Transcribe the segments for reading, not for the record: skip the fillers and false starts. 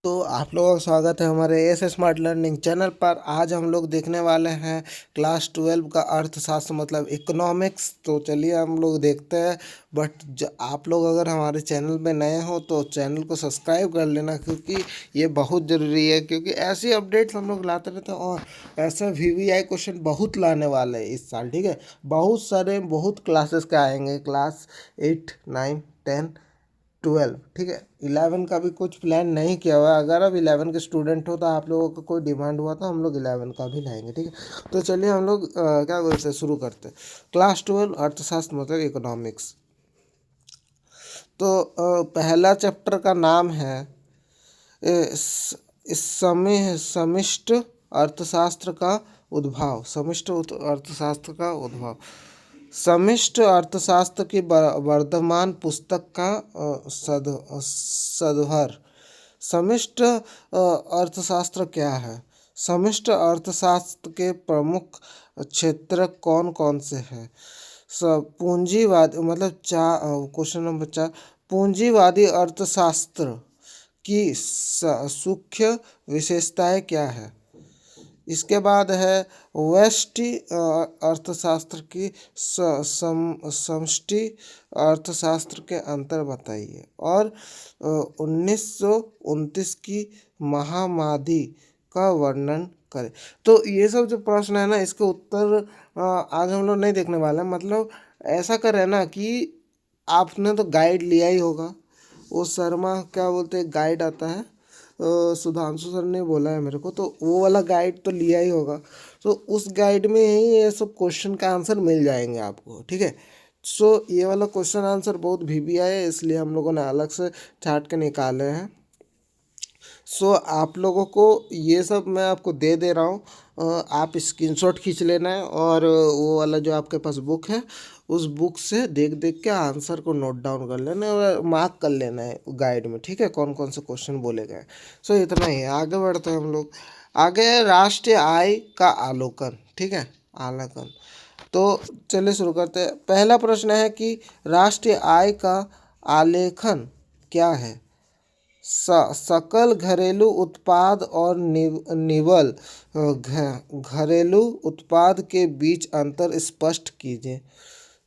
तो आप लोगों का स्वागत है हमारे एस स्मार्ट लर्निंग चैनल पर। आज हम लोग देखने वाले हैं क्लास 12 का अर्थशास्त्र मतलब इकोनॉमिक्स। तो चलिए हम लोग देखते हैं। बट आप लोग अगर हमारे चैनल पे नए हो तो चैनल को सब्सक्राइब कर लेना, क्योंकि ये बहुत ज़रूरी है, क्योंकि ऐसी अपडेट्स हम लोग लाते रहते हैं और ऐसा VVI क्वेश्चन बहुत लाने वाले हैं इस साल। ठीक है, बहुत सारे बहुत क्लासेस का आएंगे, क्लास 8, 9, 10, 12। ठीक है, 11 का भी कुछ प्लान नहीं किया हुआ है। अगर आप 11 के स्टूडेंट हो तो आप लोगों का कोई डिमांड हुआ तो हम लोग 11 का भी लाएंगे। ठीक है, तो चलिए हम लोग क्या बोलते हैं, शुरू करते हैं। क्लास 12 अर्थशास्त्र मतलब इकोनॉमिक्स। तो पहला चैप्टर का नाम है इस समय समष्ट अर्थशास्त्र का उद्भव। समष्ट अर्थशास्त्र का उद्भव। समष्टि अर्थशास्त्र की वर्तमान पुस्तक का सदभर। समष्टि अर्थशास्त्र क्या है? समष्टि अर्थशास्त्र के प्रमुख क्षेत्र कौन कौन से हैं? पूंजीवाद मतलब क्वेश्चन नंबर 4, पूंजीवादी अर्थशास्त्र की सूक्ष्म विशेषताएं क्या है? इसके बाद है व्यष्टि अर्थशास्त्र की समष्टि अर्थशास्त्र के अंतर बताइए। और 1929 की महामारी का वर्णन करें। तो ये सब जो प्रश्न है ना, इसके उत्तर आज हम लोग नहीं देखने वाले हैं। मतलब ऐसा करें ना कि आपने तो गाइड लिया ही होगा, वो शर्मा क्या बोलते हैं गाइड आता है, सुधांशु सर ने बोला है मेरे को, तो वो वाला गाइड तो लिया ही होगा। तो उस गाइड में ही ये सब क्वेश्चन का आंसर मिल जाएंगे आपको। ठीक है, सो ये वाला क्वेश्चन आंसर बहुत VVI है, इसलिए हम लोगों ने अलग से छाट के निकाले हैं। सो आप लोगों को ये सब मैं आपको दे दे रहा हूँ, आप स्क्रीनशॉट खींच लेना है और वो वाला जो आपके पास बुक है उस बुक से देख देख के आंसर को नोट डाउन कर लेना है और मार्क कर लेना है गाइड में। ठीक है, कौन कौन से क्वेश्चन बोले गए। सो इतना ही है, आगे बढ़ते हैं हम लोग। आगे है राष्ट्रीय आय का आलोकन। ठीक है, आलोकन। तो चलिए शुरू करते हैं। पहला प्रश्न है कि राष्ट्रीय आय का आलेखन क्या है? सकल घरेलू उत्पाद और निवल घरेलू उत्पाद के बीच अंतर स्पष्ट कीजिए।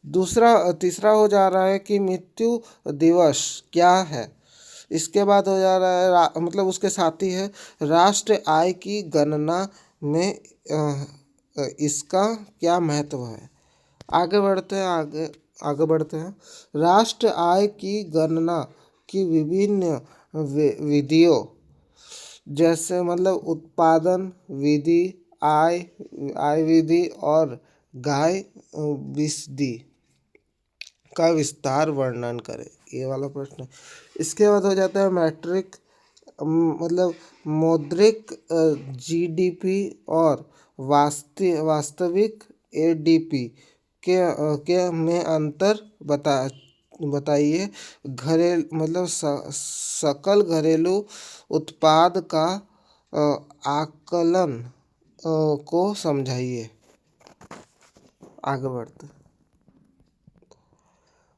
तीसरा हो जा रहा है कि मृत्यु दिवस क्या है? इसके बाद हो जा रहा है मतलब उसके साथ ही है राष्ट्र आय की गणना में इसका क्या महत्व है। आगे बढ़ते हैं, आगे बढ़ते हैं। राष्ट्र आय की गणना की विभिन्न विधियों, जैसे मतलब उत्पादन विधि, आय विधि और गाय विधि का विस्तार वर्णन करें। ये वाला प्रश्न है। इसके बाद हो जाता है मैट्रिक मतलब मौद्रिक GDP और वास्तविक ADP के में अंतर बताइए। मतलब सकल घरेलू उत्पाद का आकलन को समझाइए। आगे बढ़ते,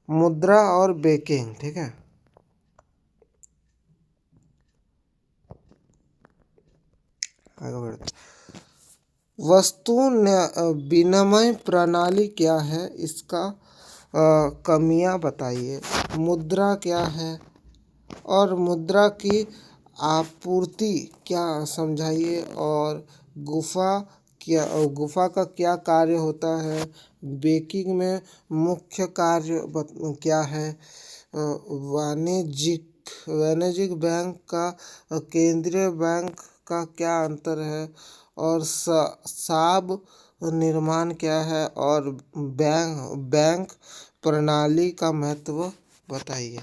मुद्रा और बेकिंग। ठीक है, आगे बढ़ते। वस्तु विनिमय प्रणाली क्या है? इसका कमियां बताइए। मुद्रा क्या है और मुद्रा की आपूर्ति क्या समझाइए। और गुफा का क्या कार्य होता है? बेकिंग में मुख्य कार्य क्या है? वाणिज्यिक बैंक का केंद्रीय बैंक का क्या अंतर है? और साब निर्माण क्या है? और बैंक प्रणाली का महत्व बताइए।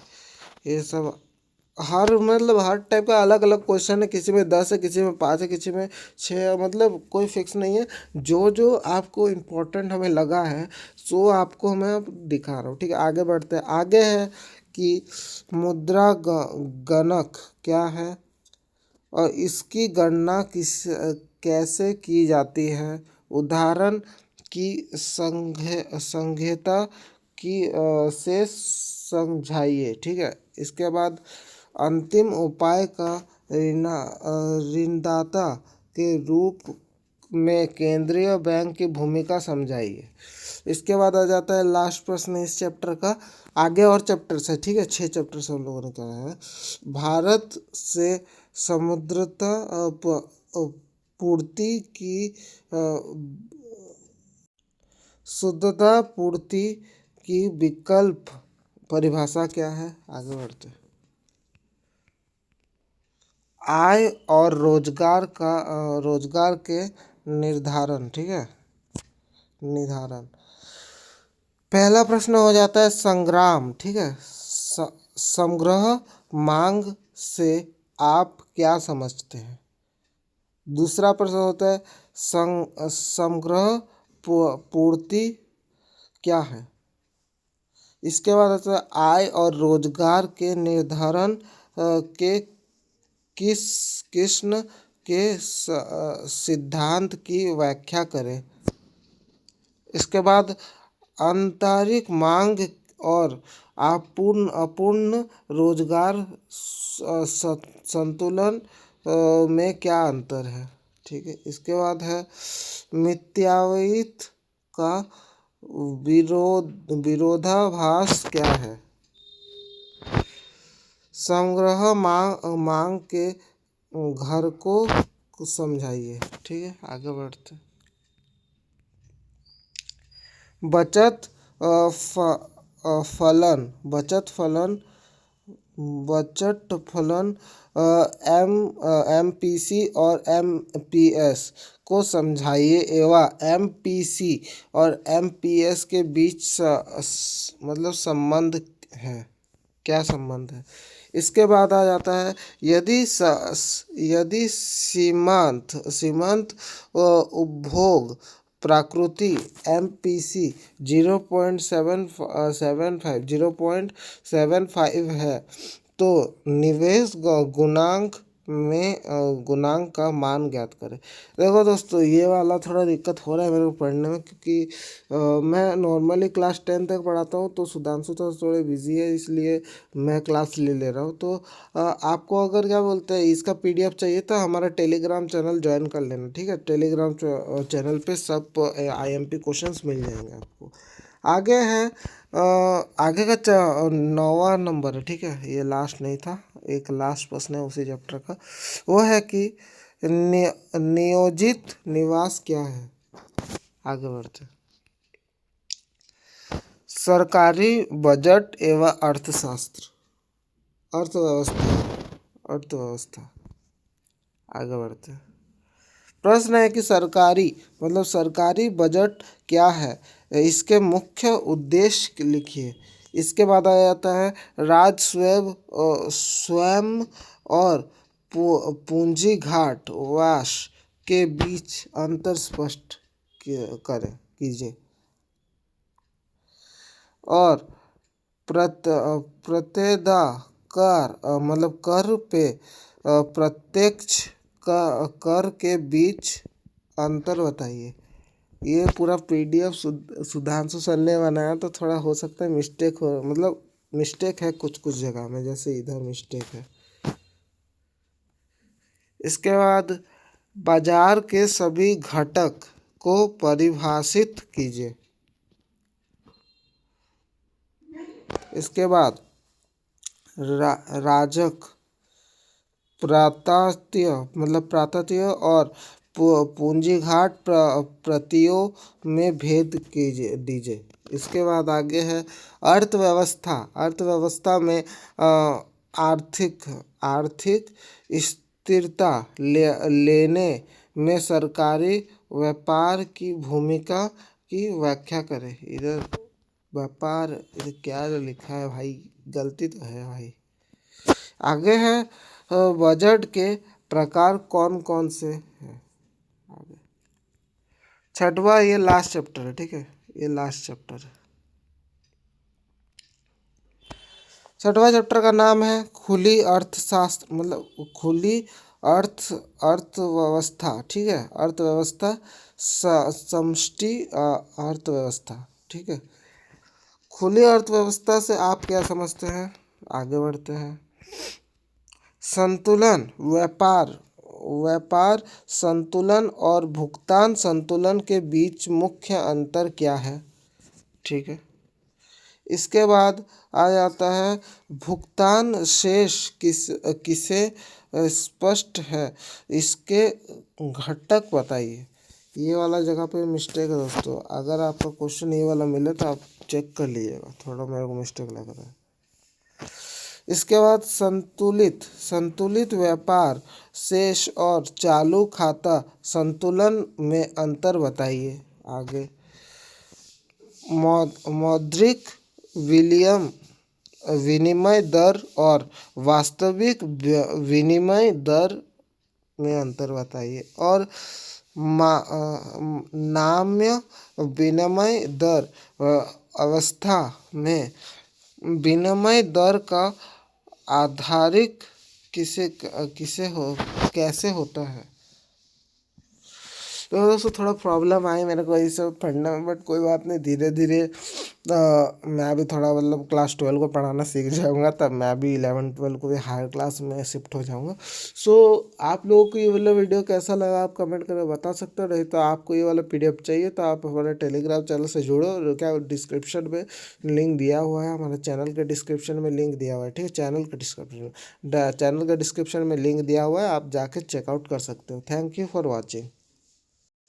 ये सब हर टाइप का अलग अलग क्वेश्चन है। किसी में 10 है, किसी में 5 है, किसी में 6 है। मतलब कोई फिक्स नहीं है। जो जो आपको इम्पोर्टेंट हमें लगा है सो आपको मैं दिखा रहा हूँ। ठीक है, आगे बढ़ते हैं। आगे है कि मुद्रा गणक क्या है और इसकी गणना कैसे की जाती है? उदाहरण की संहिता की से समझाइए। ठीक है, इसके बाद अंतिम उपाय का ऋणदाता के रूप में केंद्रीय बैंक की भूमिका समझाइए। इसके बाद आ जाता है लास्ट प्रश्न इस चैप्टर का। आगे और चैप्टर्स है, ठीक है, 6 चैप्टर से हम लोगों ने क्या है। भारत से समुद्रता पूर्ति की शुद्धता पूर्ति की विकल्प परिभाषा क्या है। आगे बढ़ते हैं। आय और रोजगार के निर्धारण, ठीक है, निर्धारण। पहला प्रश्न हो जाता है संग्राम, ठीक है, समग्र मांग से आप क्या समझते हैं। दूसरा प्रश्न होता है समग्र पूर्ति क्या है। इसके बाद आता है आय और रोजगार के निर्धारण के किस कृष्ण के सिद्धांत की व्याख्या करें। इसके बाद आंतरिक मांग और अपूर्ण रोजगार संतुलन में क्या अंतर है, ठीक है। इसके बाद है मिथ्यात्व का विरोधाभास क्या है। समग्र मांग के घर को समझाइए, ठीक है। आगे बढ़ते हैं। बचत फलन एमपीसी और एमपीएस को समझाइए एवं एमपीसी और एमपीएस के बीच मतलब संबंध है, क्या संबंध है। इसके बाद आ जाता है यदि सीमांत उपभोग प्रकृति एमपीसी 0.75 है तो निवेश गुणांक में गुणांक का मान ज्ञात करें। देखो दोस्तों, ये वाला थोड़ा दिक्कत हो रहा है मेरे को पढ़ने में, क्योंकि मैं नॉर्मली क्लास 10 तक पढ़ाता हूँ, तो सुधांशु तो थोड़े बिजी है, इसलिए मैं क्लास ले रहा हूँ। तो आपको अगर क्या बोलते हैं इसका पीडीएफ चाहिए तो हमारा टेलीग्राम चैनल ज्वाइन कर लेना, ठीक है। टेलीग्राम चैनल पे सब आईएमपी क्वेश्चंस मिल जाएंगे आपको। आगे है आगे का 9वां नंबर है, ठीक है, ये लास्ट नहीं था, एक लास्ट प्रश्न है उसी चैप्टर का। वो है कि नियोजित निवास क्या है। आगे बढ़ते हैं। सरकारी बजट एवं अर्थशास्त्र, अर्थव्यवस्था। आगे बढ़ते हैं। प्रश्न है कि सरकारी बजट क्या है, इसके मुख्य उद्देश्य लिखिए। इसके बाद आ जाता है राजस्व स्वयं और पूंजीगत वाश के बीच अंतर स्पष्ट कीजिए। और प्रत्येदा मतलब कर पे प्रत्यक्ष कर के बीच अंतर बताइए। ये पूरा पीडीएफ सुधांशु सर ने बनाया, तो थोड़ा हो सकता है मिस्टेक हो, मतलब मिस्टेक है कुछ कुछ जगह में, जैसे इधर मिस्टेक है। इसके बाद बाजार के सभी घटक को परिभाषित कीजिए। इसके बाद राजक प्रातत्य और पूंजीगत प्रतियों में भेद दीजिए। इसके बाद आगे है अर्थव्यवस्था में आर्थिक स्थिरता लेने में सरकारी व्यापार की भूमिका की व्याख्या करें। इधर व्यापार, इधर क्या लिखा है भाई, गलती तो है भाई। आगे है बजट के प्रकार कौन कौन से हैं। आगे 6वां, ये लास्ट चैप्टर है, ठीक है, ये लास्ट चैप्टर है। 6वां चैप्टर का नाम है खुली अर्थशास्त्र, मतलब खुली अर्थव्यवस्था, ठीक है, अर्थव्यवस्था समष्टि अर्थव्यवस्था, ठीक है। खुली अर्थव्यवस्था से आप क्या समझते हैं। आगे बढ़ते हैं। संतुलन, व्यापार व्यापार संतुलन और भुगतान संतुलन के बीच मुख्य अंतर क्या है? ठीक है। इसके बाद आ जाता है भुगतान शेष किसे स्पष्ट है, इसके घटक बताइए। ये वाला जगह पे मिस्टेक है दोस्तों, अगर आपका क्वेश्चन ये वाला मिले तो आप चेक कर लीजिएगा, थोड़ा मेरे को मिस्टेक लग रहा है। इसके बाद संतुलित व्यापार शेष और चालू खाता संतुलन में अंतर बताइए। आगे मौद्रिक विलियम विनिमय दर और वास्तविक विनिमय दर में अंतर बताइए। और नाम्य विनिमय दर अवस्था में विनिमय दर का आधारित कैसे होता है। तो दोस्तों थोड़ा प्रॉब्लम आई मेरे को ये सब पढ़ने में, बट कोई बात नहीं, धीरे धीरे मैं भी थोड़ा मतलब क्लास 12 को पढ़ाना सीख जाऊंगा, तब मैं भी 11 12 को भी हायर क्लास में शिफ्ट हो जाऊंगा। सो आप लोगों को ये वाला वीडियो कैसा लगा आप कमेंट करके बता सकते हो। नहीं तो आपको ये वाला PDF चाहिए तो आप हमारे टेलीग्राम चैनल से जुड़ो, और क्या डिस्क्रिप्शन में लिंक दिया हुआ है, हमारे चैनल के डिस्क्रिप्शन में लिंक दिया हुआ है। ठीक है, चैनल के डिस्क्रिप्शन में लिंक दिया हुआ है, आप जाके चेकआउट कर सकते हो। Thank you for watching.